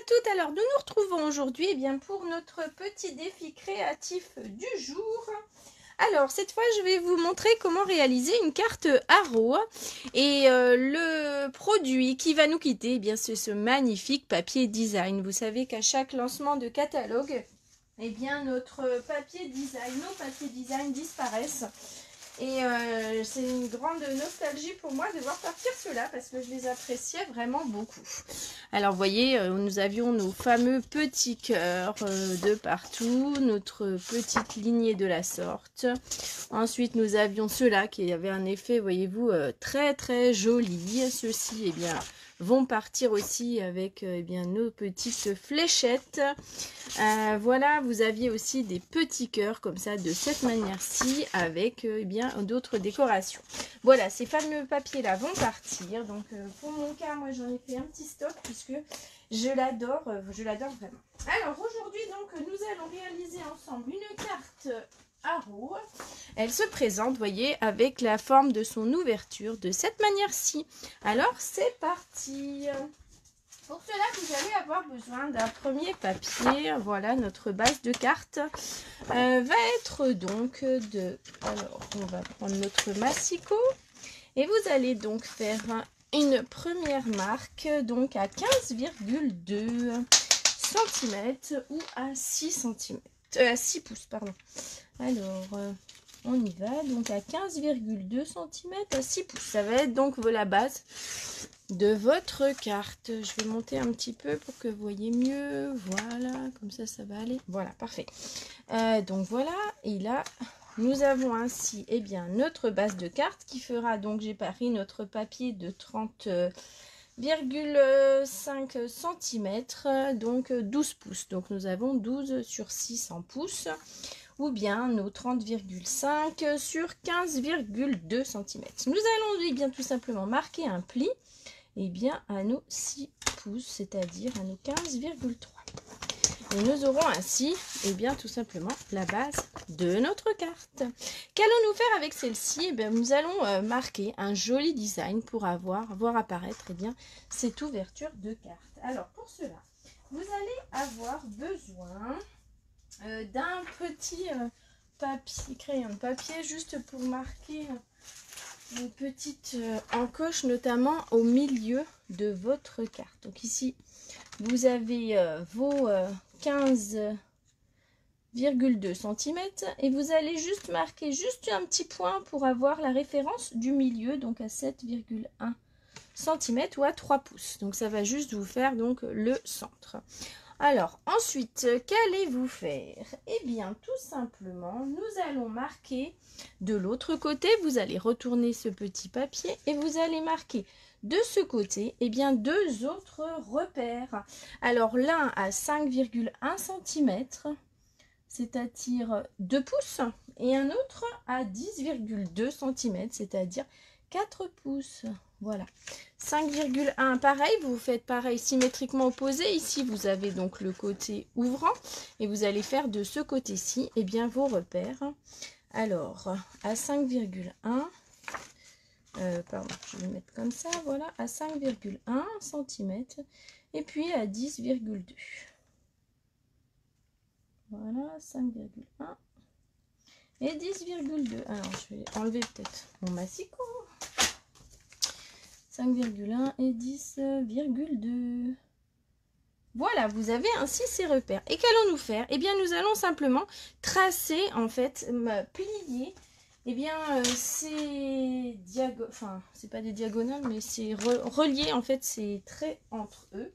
toutes, alors nous nous retrouvons aujourd'hui pour notre petit défi créatif du jour. Alors cette fois je vais vous montrer comment réaliser une carte Haro et le produit qui va nous quitter c'est ce magnifique papier design. Vous savez qu'à chaque lancement de catalogue, notre papier design, nos papiers design disparaissent. Et c'est une grande nostalgie pour moi de voir partir ceux-là parce que je les appréciais vraiment beaucoup. Alors vous voyez, nous avions nos fameux petits cœurs de partout, notre petite lignée de la sorte. Ensuite nous avions ceux-là qui avaient un effet, voyez-vous, très très joli. Ceux-ci vont partir aussi avec nos petites fléchettes. Voilà, vous aviez aussi des petits cœurs comme ça de cette manière-ci avec d'autres décorations. Voilà, ces fameux papiers là vont partir. Donc pour mon cas, moi j'en ai fait un petit stock puisque je l'adore vraiment. Alors aujourd'hui donc nous allons réaliser ensemble une carte Haro. Elle se présente, voyez, avec la forme de son ouverture de cette manière-ci. Alors c'est parti. Pour cela, vous allez avoir besoin d'un premier papier. Voilà, notre base de carte va être donc de... Alors, on va prendre notre massicot. Et vous allez donc faire une première marque donc à 15,2 cm ou à 6 cm. À 6 pouces, pardon. Alors, on y va. Donc à 15,2 cm à 6 pouces. Ça va être donc la base de votre carte. Je vais monter un petit peu pour que vous voyez mieux. Voilà, comme ça, ça va aller. Voilà, parfait. Donc voilà, et là, nous avons ainsi notre base de carte qui fera, donc j'ai pris notre papier de 30,5 cm, donc 12 pouces. Donc nous avons 12 sur 6 en pouces, ou bien nos 30,5 sur 15,2 cm. Nous allons tout simplement marquer un pli à nos 6 pouces, c'est-à-dire à nos 15,3. Et nous aurons ainsi tout simplement la base de notre carte. Qu'allons-nous faire avec celle-ci? Nous allons marquer un joli design pour voir apparaître cette ouverture de carte. Alors pour cela, vous allez avoir besoin d'un petit crayon de papier juste pour marquer une petite encoche, notamment au milieu de votre carte. Donc ici, vous avez vos 15,2 cm et vous allez juste marquer un petit point pour avoir la référence du milieu, donc à 7,1 cm ou à 3 pouces. Donc ça va juste vous faire donc le centre. Alors ensuite, qu'allez-vous faire? Tout simplement, nous allons marquer de l'autre côté. Vous allez retourner ce petit papier et vous allez marquer de ce côté deux autres repères. Alors l'un à 5,1 cm, c'est-à-dire 2 pouces, et un autre à 10,2 cm, c'est-à-dire 4 pouces. Voilà, 5,1 pareil, vous faites pareil symétriquement opposé. Ici vous avez donc le côté ouvrant et vous allez faire de ce côté-ci vos repères. Alors à 5,1 pardon, je vais mettre comme ça, voilà, à 5,1 cm et puis à 10,2. Voilà, 5,1 et 10,2. Alors je vais enlever peut-être mon massicot. 5,1 et 10,2. Voilà, vous avez ainsi ces repères. Et qu'allons-nous faire? Nous allons simplement tracer, plier, ces diagonales, enfin, c'est pas des diagonales, mais c'est relier, ces traits entre eux,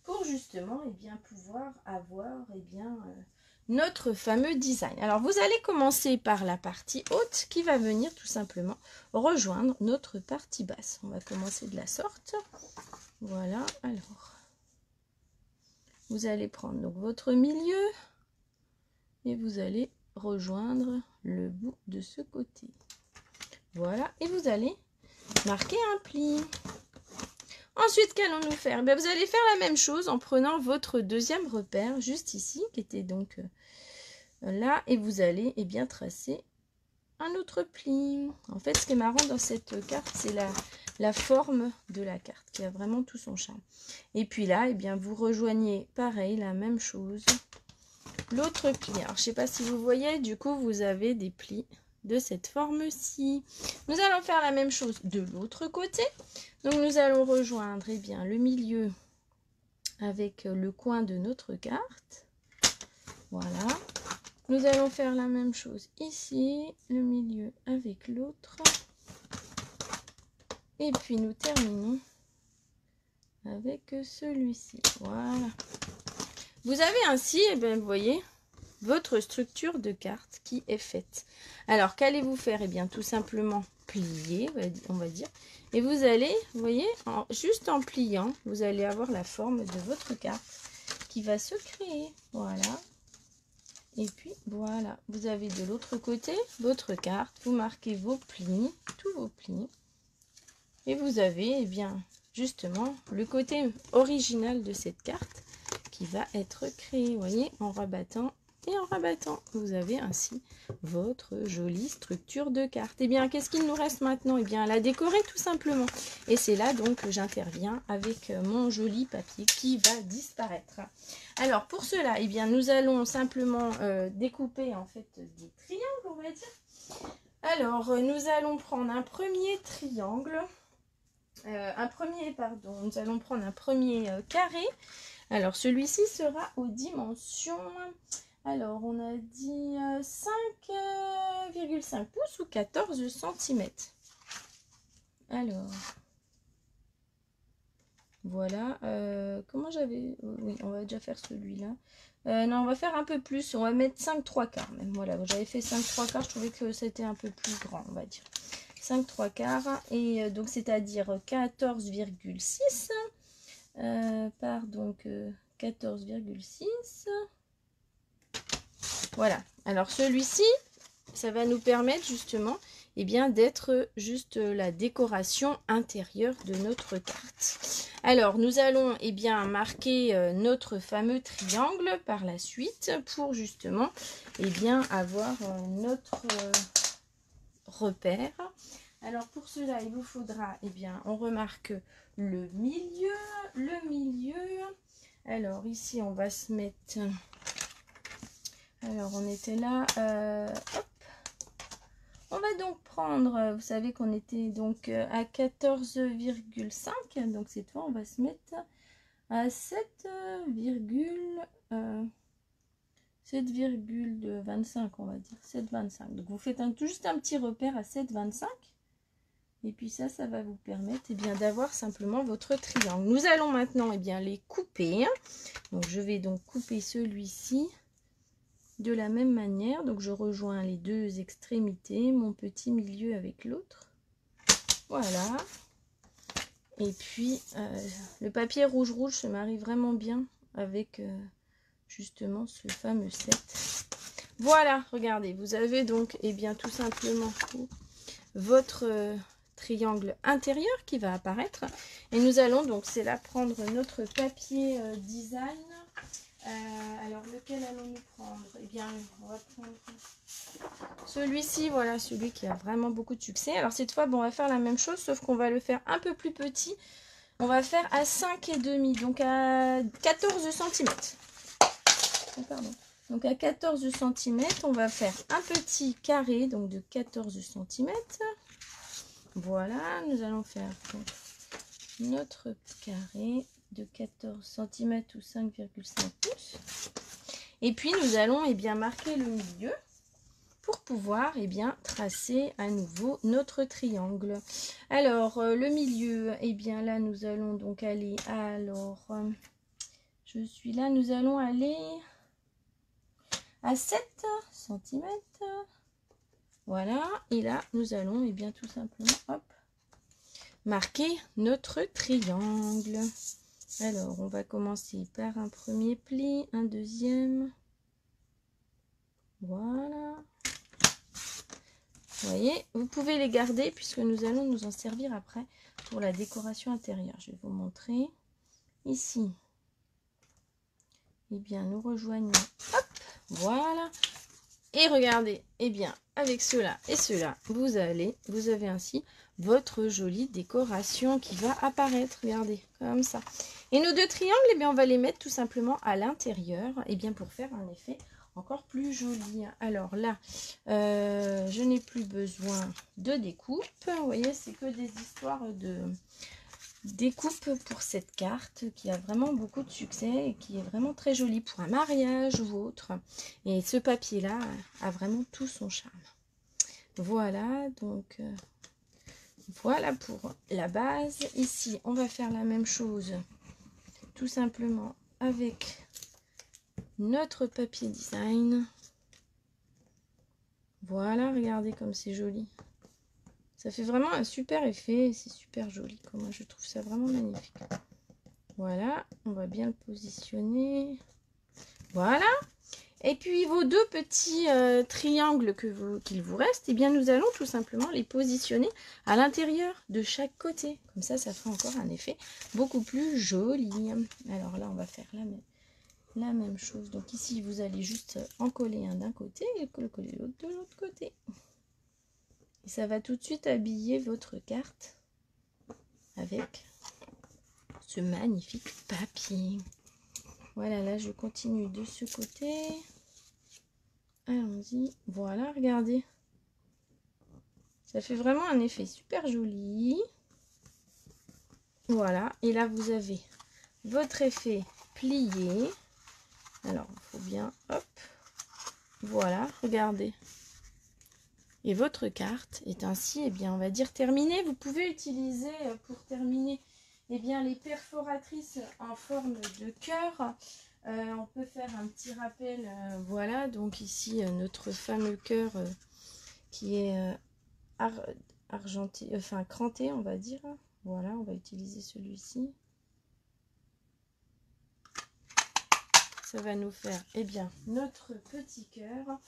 pour justement, pouvoir avoir, notre fameux design. Alors vous allez commencer par la partie haute qui va venir tout simplement rejoindre notre partie basse. On va commencer de la sorte. Voilà, alors vous allez prendre donc votre milieu et vous allez rejoindre le bout de ce côté. Voilà, et vous allez marquer un pli. Ensuite, qu'allons-nous faire? Vous allez faire la même chose en prenant votre deuxième repère, juste ici, qui était donc là, et vous allez tracer un autre pli. En fait, ce qui est marrant dans cette carte, c'est la forme de la carte qui a vraiment tout son charme. Et puis là, eh bien, vous rejoignez pareil, la même chose. L'autre pli. Alors, je ne sais pas si vous voyez, du coup, vous avez des plis de cette forme-ci. Nous allons faire la même chose de l'autre côté. Donc, nous allons rejoindre eh bien, le milieu avec le coin de notre carte. Voilà. Nous allons faire la même chose ici, le milieu avec l'autre. Et puis, nous terminons avec celui-ci. Voilà. Vous avez ainsi, eh bien, vous voyez, votre structure de carte qui est faite. Alors, qu'allez-vous faire? Eh bien, tout simplement plier, on va dire. Et vous allez, vous voyez, juste en pliant, vous allez avoir la forme de votre carte qui va se créer. Voilà. Et puis, voilà. Vous avez de l'autre côté votre carte. Vous marquez vos plis, tous vos plis. Et vous avez, eh bien, justement, le côté original de cette carte qui va être créé, vous voyez, en rabattant et en rabattant. Vous avez ainsi votre jolie structure de carte. Et bien, qu'est-ce qu'il nous reste maintenant? Et bien, à la décorer tout simplement. Et c'est là donc que j'interviens avec mon joli papier qui va disparaître. Alors, pour cela, eh bien, nous allons simplement découper en fait des triangles, on va dire. Alors, nous allons prendre un premier triangle. Nous allons prendre un premier carré. Alors, celui-ci sera aux dimensions, alors on a dit 5,5 pouces ou 14 cm. Alors, voilà, comment j'avais, oui, on va déjà faire celui-là. Non, on va faire un peu plus, on va mettre 5/3 même, voilà, j'avais fait 5/3, je trouvais que c'était un peu plus grand, on va dire. 5/3, et donc c'est-à-dire 14,6. Par donc 14,6. Voilà. Alors celui-ci, ça va nous permettre justement eh bien d'être juste la décoration intérieure de notre carte. Alors nous allons eh bien marquer notre fameux triangle par la suite pour justement eh bien avoir notre repère. Alors pour cela, il vous faudra, eh bien, on remarque le milieu. Alors ici, on va se mettre, alors on était là, hop. On va donc prendre, vous savez qu'on était donc à 14,5, donc cette fois on va se mettre à 7,25, on va dire, 7,25. Donc vous faites juste un petit repère à 7,25. Et puis ça va vous permettre eh bien d'avoir simplement votre triangle. Nous allons maintenant eh bien les couper. Donc je vais donc couper celui-ci de la même manière. Donc je rejoins les deux extrémités, mon petit milieu avec l'autre. Voilà. Et puis le papier rouge se marie vraiment bien avec justement ce fameux set. Voilà, regardez, vous avez donc eh bien tout simplement votre triangle intérieur qui va apparaître, et nous allons donc c'est là prendre notre papier design. Alors lequel allons-nous prendre? Eh bien on va prendre celui-ci, voilà, celui qui a vraiment beaucoup de succès. Alors cette fois bon, on va faire la même chose sauf qu'on va le faire un peu plus petit. On va faire à 5,5, donc à 14 cm. Oh, pardon. Donc à 14 cm, on va faire un petit carré donc de 14 cm. Voilà, nous allons faire donc notre carré de 14 cm ou 5,5 pouces. Et puis nous allons eh bien marquer le milieu pour pouvoir eh bien tracer à nouveau notre triangle. Alors le milieu, eh bien là nous allons donc aller, alors je suis là, nous allons aller à 7 cm. Voilà, et là nous allons eh bien tout simplement hop, marquer notre triangle. Alors on va commencer par un premier pli, un deuxième. Voilà. Vous voyez, vous pouvez les garder puisque nous allons nous en servir après pour la décoration intérieure. Je vais vous montrer ici. Eh bien nous rejoignons, hop, voilà. Et regardez, eh bien, avec cela et cela, vous avez ainsi votre jolie décoration qui va apparaître. Regardez, comme ça. Et nos deux triangles, eh bien, on va les mettre tout simplement à l'intérieur, eh bien, pour faire un effet encore plus joli. Alors là, je n'ai plus besoin de découpe. Vous voyez, c'est que des histoires de découpe pour cette carte qui a vraiment beaucoup de succès et qui est vraiment très jolie pour un mariage ou autre. Et ce papier là a vraiment tout son charme. Voilà, donc voilà pour la base. Ici on va faire la même chose tout simplement avec notre papier design. Voilà, regardez comme c'est joli. Ça fait vraiment un super effet, c'est super joli. Moi, je trouve ça vraiment magnifique. Voilà, on va bien le positionner. Voilà. Et puis, vos deux petits triangles qu'il vous reste, eh bien, nous allons tout simplement les positionner à l'intérieur de chaque côté. Comme ça, ça fera encore un effet beaucoup plus joli. Alors là, on va faire la même chose. Donc ici, vous allez juste en coller un d'un côté et coller l'autre de l'autre côté. Et ça va tout de suite habiller votre carte avec ce magnifique papier. Voilà, là je continue de ce côté. Allons-y. Voilà, regardez. Ça fait vraiment un effet super joli. Voilà, et là vous avez votre effet plié. Alors, il faut bien, hop. Voilà, regardez. Et votre carte est ainsi, eh bien, on va dire terminée. Vous pouvez utiliser pour terminer, eh bien, les perforatrices en forme de cœur. On peut faire un petit rappel, voilà. Donc ici, notre fameux cœur qui est argenté, enfin cranté, on va dire. Voilà, on va utiliser celui-ci. Ça va nous faire, eh bien, notre petit cœur.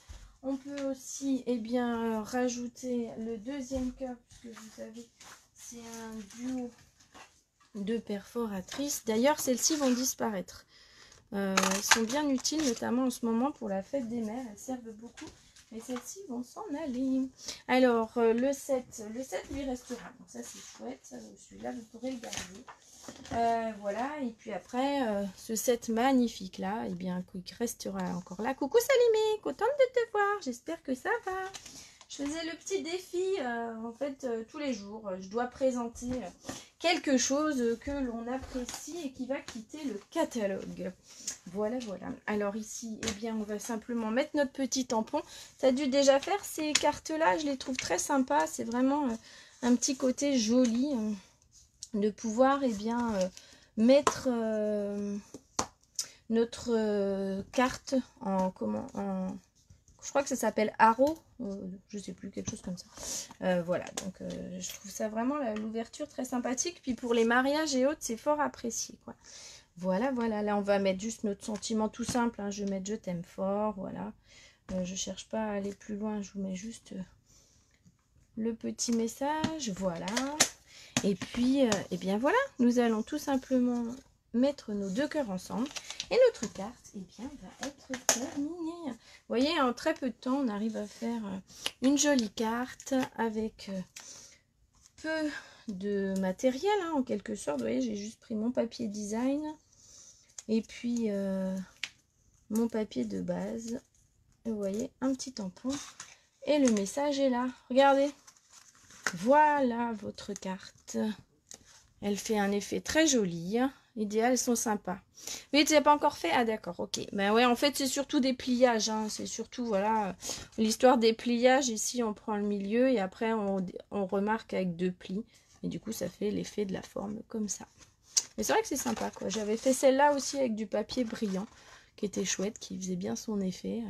On peut aussi, eh bien, rajouter le deuxième cœur, puisque vous savez, c'est un duo de perforatrices. D'ailleurs, celles-ci vont disparaître. Elles sont bien utiles, notamment en ce moment pour la fête des mères. Elles servent beaucoup, mais celles-ci vont s'en aller. Alors, le 7 lui restera. Donc ça, c'est chouette. Celui-là, vous pourrez le garder. Voilà, et puis après, ce set magnifique là, eh bien, qui restera encore là. Coucou Salimé, contente de te voir, j'espère que ça va. Je faisais le petit défi, en fait, tous les jours. Je dois présenter quelque chose que l'on apprécie et qui va quitter le catalogue. Voilà, voilà. Alors ici, eh bien, on va simplement mettre notre petit tampon. Tu as dû déjà faire ces cartes-là, je les trouve très sympas. C'est vraiment un petit côté joli. De pouvoir eh bien mettre notre carte en je crois que ça s'appelle Haro, je sais plus, quelque chose comme ça. Voilà, donc je trouve ça vraiment l'ouverture très sympathique. Puis pour les mariages et autres, c'est fort apprécié, quoi. Voilà, voilà, là on va mettre juste notre sentiment tout simple, hein. Je vais mettre je t'aime fort, voilà. Je cherche pas à aller plus loin, je vous mets juste le petit message, voilà. Et puis, eh bien voilà, nous allons tout simplement mettre nos deux cœurs ensemble. Et notre carte, eh bien, va être terminée. Vous voyez, en très peu de temps, on arrive à faire une jolie carte avec peu de matériel, hein, en quelque sorte. Vous voyez, j'ai juste pris mon papier design et puis mon papier de base. Et vous voyez, un petit tampon. Et le message est là. Regardez. Voilà votre carte. Elle fait un effet très joli. Idéal, elles sont sympas. Mais tu n'as pas encore fait? Ah d'accord, ok. Ben ouais, en fait, c'est surtout des pliages. Hein. C'est surtout, voilà, l'histoire des pliages. Ici, on prend le milieu et après, on remarque avec deux plis. Et du coup, ça fait l'effet de la forme comme ça. Mais c'est vrai que c'est sympa, quoi. J'avais fait celle-là aussi avec du papier brillant, qui était chouette, qui faisait bien son effet.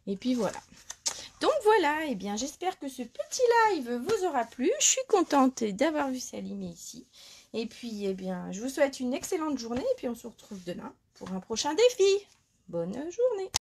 Et puis voilà. Donc voilà, et bien j'espère que ce petit live vous aura plu. Je suis contente d'avoir vu Salimé ici. Et puis, eh bien, je vous souhaite une excellente journée. Et puis, on se retrouve demain pour un prochain défi. Bonne journée.